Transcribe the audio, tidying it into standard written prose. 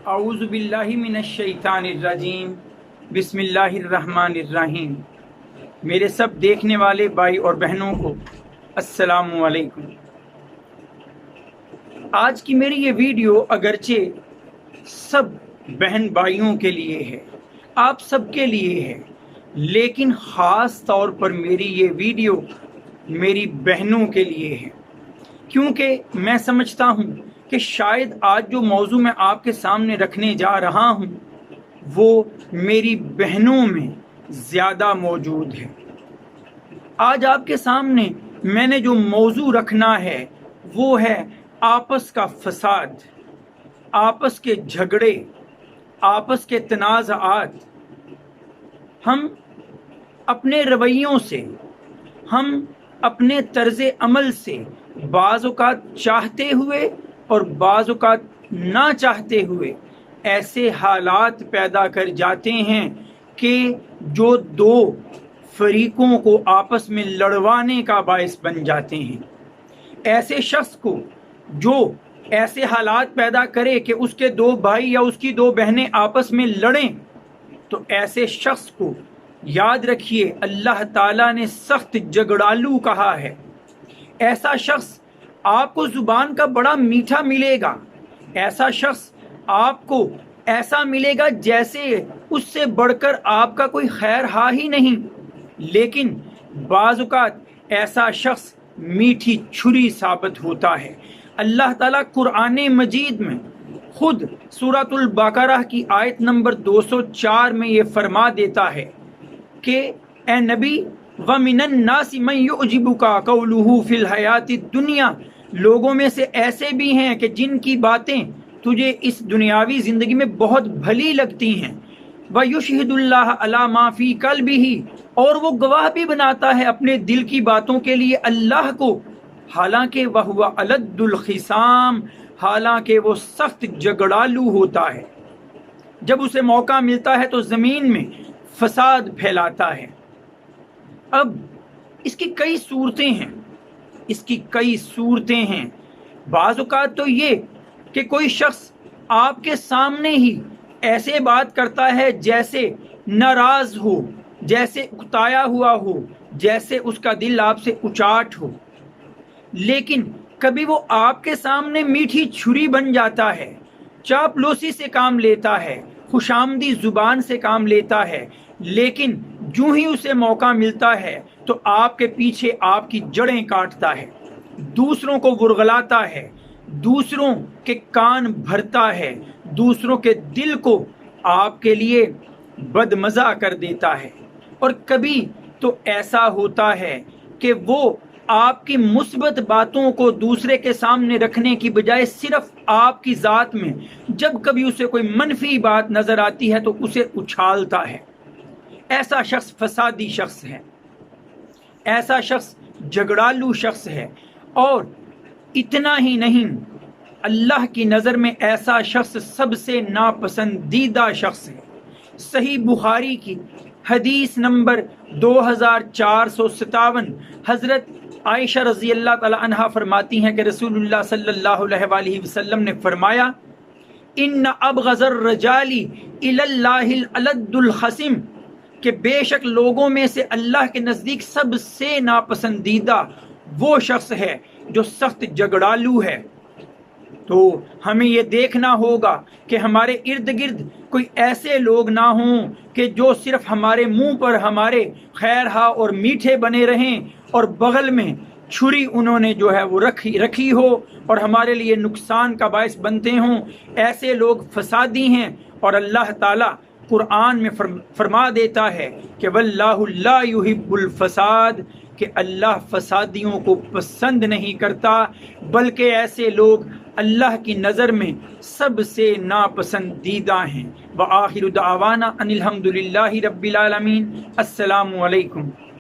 اعوذ باللہ من الشیطان الرجیم بسم اللہ الرحمن الرحیم۔ میرے سب دیکھنے والے بھائی اور بہنوں کو السلام علیکم۔ آج کی میری یہ ویڈیو اگرچہ سب بہن بھائیوں کے لیے ہے، آپ سب کے لیے ہے، لیکن خاص طور پر میری یہ ویڈیو میری بہنوں کے لیے ہے، کیونکہ میں سمجھتا ہوں کہ شاید آج جو موضوع میں آپ کے سامنے رکھنے جا رہا ہوں وہ میری بہنوں میں زیادہ موجود ہے۔ آج آپ کے سامنے میں نے جو موضوع رکھنا ہے وہ ہے آپس کا فساد، آپس کے جھگڑے، آپس کے تنازعات۔ ہم اپنے رویوں سے، ہم اپنے طرز عمل سے بعض اوقات چاہتے ہوئے اور بعض اوقات نہ چاہتے ہوئے ایسے حالات پیدا کر جاتے ہیں کہ جو دو فریقوں کو آپس میں لڑوانے کا باعث بن جاتے ہیں۔ ایسے شخص کو جو ایسے حالات پیدا کرے کہ اس کے دو بھائی یا اس کی دو بہنیں آپس میں لڑیں، تو ایسے شخص کو یاد رکھیے اللہ تعالیٰ نے سخت جھگڑالو کہا ہے۔ ایسا شخص آپ کو زبان کا بڑا میٹھا ملے گا، ایسا شخص آپ کو ایسا ملے گا جیسے اس سے بڑھ کر آپ کا کوئی خیر ہا ہی نہیں، لیکن بعض اوقات ایسا شخص میٹھی چھری ثابت ہوتا ہے۔ اللہ تعالیٰ قرآن مجید میں خود سورۃ البقرہ کی آیت نمبر 204 میں یہ فرما دیتا ہے کہ اے نبی وَمِنَ النَّاسِ مَن يُعْجِبُكَ قَوْلُهُ فِي الْحَيَاةِ الدُّنْيَا، لوگوں میں سے ایسے بھی ہیں کہ جن کی باتیں تجھے اس دنیاوی زندگی میں بہت بھلی لگتی ہیں، وَيُشْهِدُ اللَّهَ عَلَى مَا فِي قَلْبِهِ، اور وہ گواہ بھی بناتا ہے اپنے دل کی باتوں کے لیے اللہ کو، حالانکہ وَهُوَ أَلَدُّ الْخِصَامِ، حالانکہ وہ سخت جھگڑالو ہوتا ہے۔ جب اسے موقع ملتا ہے تو زمین میں فساد پھیلاتا ہے۔ اب اس کی کئی صورتیں ہیں، اس کی کئی صورتیں ہیں۔ بعض اوقات تو یہ کہ کوئی شخص آپ کے سامنے ہی ایسے بات کرتا ہے جیسے ناراض ہو، جیسے اکتایا ہوا ہو، جیسے اس کا دل آپ سے اچاٹ ہو، لیکن کبھی وہ آپ کے سامنے میٹھی چھری بن جاتا ہے، چاپلوسی سے کام لیتا ہے، خوشامدی زبان سے کام لیتا ہے، لیکن جو ہی اسے موقع ملتا ہے تو آپ کے پیچھے آپ کی جڑیں کاٹتا ہے، دوسروں کو ورغلاتا ہے، دوسروں کے کان بھرتا ہے، دوسروں کے دل کو آپ کے لیے بدمزہ کر دیتا ہے۔ اور کبھی تو ایسا ہوتا ہے کہ وہ آپ کی مثبت باتوں کو دوسرے کے سامنے رکھنے کی بجائے صرف آپ کی ذات میں جب کبھی اسے کوئی منفی بات نظر آتی ہے تو اسے اچھالتا ہے۔ ایسا شخص فسادی شخص ہے، ایسا شخص جھگڑالو شخص ہے، اور اتنا ہی نہیں، اللہ کی نظر میں ایسا شخص سب سے ناپسندیدہ شخص ہے۔ صحیح بخاری کی حدیث نمبر 2457، حضرت عائشہ رضی اللہ تعالی عنہا فرماتی ہیں کہ رسول اللہ صلی اللہ علیہ وآلہ وسلم نے فرمایا ان ابغض الرجال الی اللہ الالد الخصم، کہ بے شک لوگوں میں سے اللہ کے نزدیک سب سے ناپسندیدہ وہ شخص ہے جو سخت جھگڑالو ہے۔ تو ہمیں یہ دیکھنا ہوگا کہ ہمارے ارد گرد کوئی ایسے لوگ نہ ہوں کہ جو صرف ہمارے منہ پر ہمارے خیر ہا اور میٹھے بنے رہیں اور بغل میں چھری انہوں نے جو ہے وہ رکھی ہو اور ہمارے لیے نقصان کا باعث بنتے ہوں۔ ایسے لوگ فسادی ہیں، اور اللہ تعالیٰ قرآن میں فرما دیتا ہے کہ واللہ لا یحب الفساد، کہ اللہ فسادیوں کو پسند نہیں کرتا، بلکہ ایسے لوگ اللہ کی نظر میں سب سے ناپسندیدہ ہیں۔ وآخر دعوانا ان الحمد للہ رب العالمین۔ السلام علیکم۔